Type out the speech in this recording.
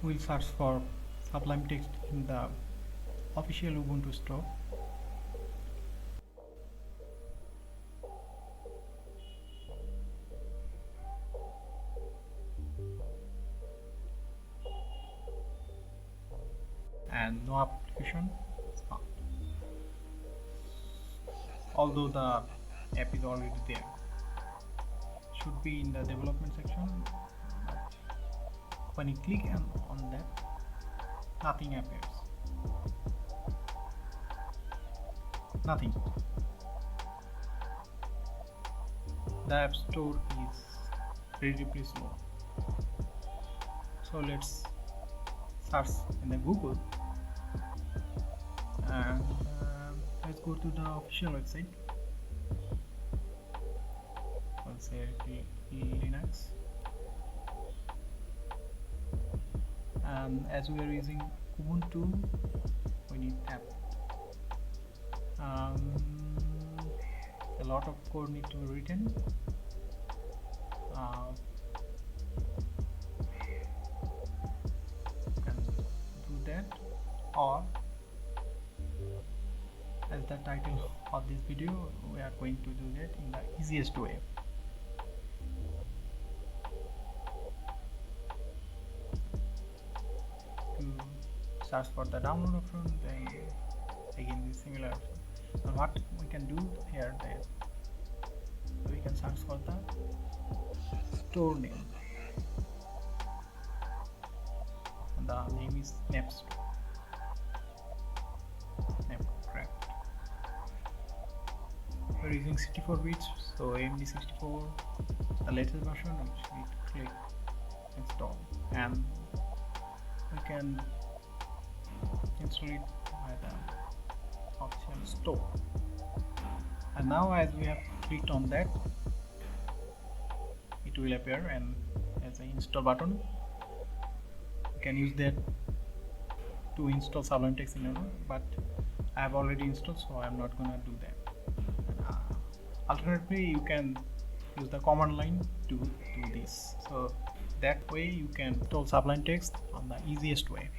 we'll search for Sublime Text in the official Ubuntu store. And no application is found, although the app is already there. Should be in the development section, but when you click on that, nothing appears. Nothing. The app store is relatively slow. So let's search in the Google and let's go to the official website. I'll say Linux, and as we are using Ubuntu, we need app. A lot of code need to be written. Can do that, or as the title of this video, we are going to do that in the easiest way. To search for the download option, then again the similar option. Now what we can do here, that we can search for the store name, and the name is Next. We're using 64 bits, so AMD 64, the latest version, which we click install, and we can install it by the official store. And now, as we have clicked on that, it will appear and as an install button. You can use that to install Sublime Text in Ubuntu, but I have already installed, so I'm not gonna do that. Alternatively, you can use the command line to do this. So that way you can install Sublime Text on the easiest way.